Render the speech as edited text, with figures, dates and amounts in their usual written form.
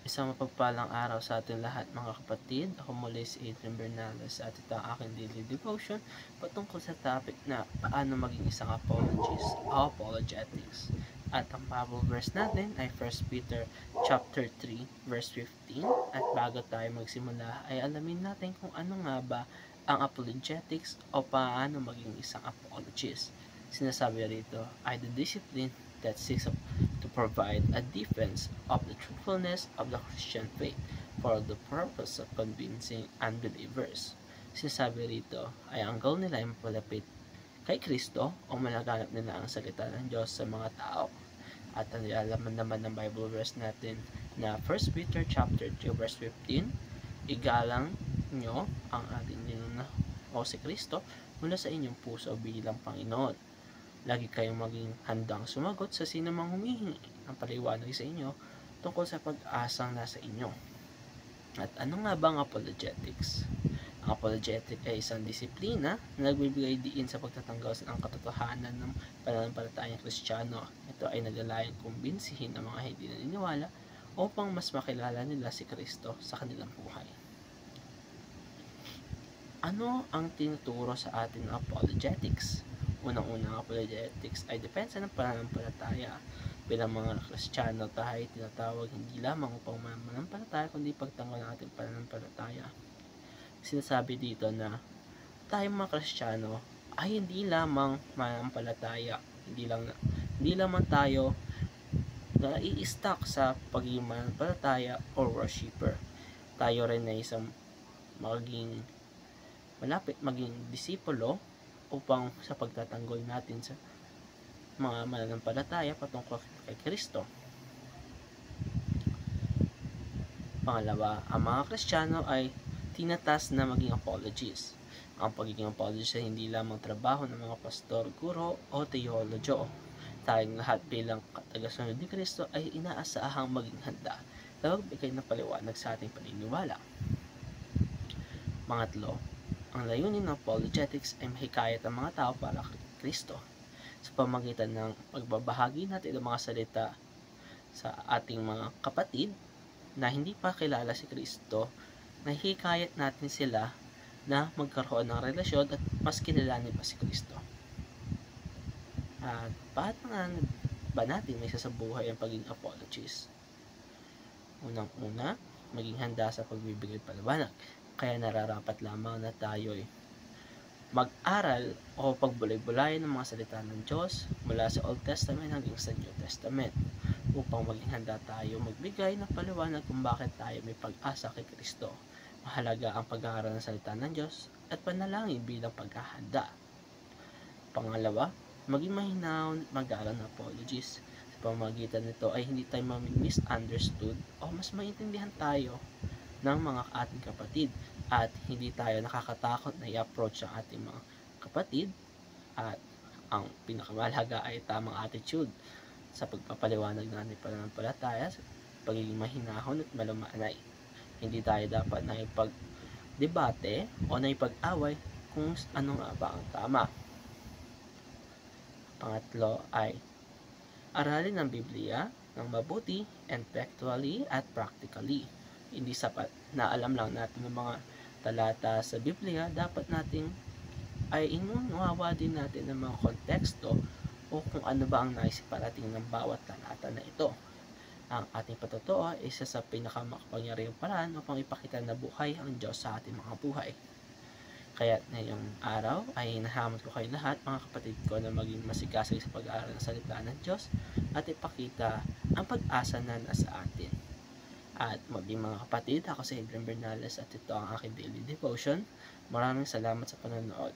Isang mapagpalang araw sa ating lahat mga kapatid. Ako muli si Adrian Bernales at ito ang aking daily devotion patungkol sa topic na paano maging isang apologist o apologetics. At ang Bible verse natin ay 1 Peter chapter 3 verse 15. At bago tayo magsimula ay alamin natin kung ano nga ba ang apologetics o paano maging isang apologist. Sinasabi rito ay the discipline that seeks to provide a defense of the truthfulness of the Christian faith for the purpose of convincing unbelievers. Sinasabi rito ay ang goal nila ay mapalapit kay Kristo o malaganap nila ang salita ng Diyos sa mga tao. At ang alaman naman ng Bible verse natin na 1 Peter chapter 2 verse 15, igalang nyo ang ating ninuno o si Kristo mula sa inyong puso bilang Panginoon. Lagi kayong maging handang sumagot sa sino mang humihingi ng paliwanag sa inyo tungkol sa pag-asang nasa inyo. At ano nga ba ang apologetics? Ang apologetic ay isang disiplina na nagbibigay diin sa pagtatanggol ng katotohanan ng pananampalatayang Kristiyano. Ito ay naglalayang kumbinsihin ang mga hindi naniniwala upang mas makilala nila si Kristo sa kanilang buhay. Ano ang tinuturo sa atin ng apologetics? Unang-unang apologetics ay depensa ng pananampalataya. Bilang mga Kristiyano, tayo tinatawag hindi lamang upang mananampalataya kundi pagtanggol ng ating pananampalataya. Sinasabi dito na tayo mga Kristiyano ay hindi lamang mananampalataya, hindi lamang tayo na i-stuck sa pagiging mananampalataya or worshipper. Tayo rin ay isang maging disipulo upang sa pagtatanggol natin sa mga mananampalataya patungkol kay Kristo. Pangalawa, ang mga Kristiyano ay tinatas na maging apologists. Ang pagiging apologist ay hindi lamang trabaho ng mga pastor, guro o teologyo. Tayong lahat bilang katagasunod ni Kristo ay inaasahang maging handa na magbigay ng paliwanag sa ating paniniwala. Pangatlo, ang layunin ng apologetics ay mahikayat ang mga tao para kay Kristo sa pamamagitan ng pagbabahagi natin ng mga salita sa ating mga kapatid na hindi pa kilala si Kristo. Nahihikayat natin sila na magkaroon ng relasyon at mas kilalanin pa si Kristo. At paano ba natin may sasabuhay ang pagiging apologist? Unang-una, maging handa sa pagbibigay paliwanag. Kaya nararapat lamang na tayo'y mag-aral o pagbulay-bulayan ng mga salita ng Diyos mula sa Old Testament hanggang sa New Testament upang maging handa tayo magbigay ng paliwanag kung bakit tayo may pag-asa kay Kristo. Mahalaga ang pag-aaral ng salita ng Diyos at panalangin bilang paghahanda. Pangalawa, maging mahinahon mag-aaral ng apologies. Sa pamamagitan nito ay hindi tayo misunderstood o mas maintindihan tayo ng mga ating kapatid at hindi tayo nakakatakot na i-approach ang ating mga kapatid at ang pinakamahalaga ay tamang attitude sa pagpapaliwanag ng ating pananampalataya, pagiging mahinahon at malumanay. Hindi tayo dapat na ipag-debate o na ipag-away kung ano nga ba ang tama. Pangatlo ay aralin ang Biblia ng mabuti, intellectually at practically. Hindi sapat na alam lang natin ng mga talata sa Biblia, dapat nating ay inunawa din natin ng mga konteksto o kung ano ba ang nais iparating ng bawat talata na ito. Ang ating patotoo ay isa sa pinakamakapangyarihang paraan upang ipakita na buhay ang Diyos sa ating mga buhay. Kaya ngayong araw ay hinahamon ko kayo lahat mga kapatid ko na maging masigasig sa pag-aaral ng salita ng Diyos at ipakita ang pag-asa na nasa atin. At maging mga kapatid, ako si Adrian Bernales at ito ang aking daily devotion. Maraming salamat sa panonood.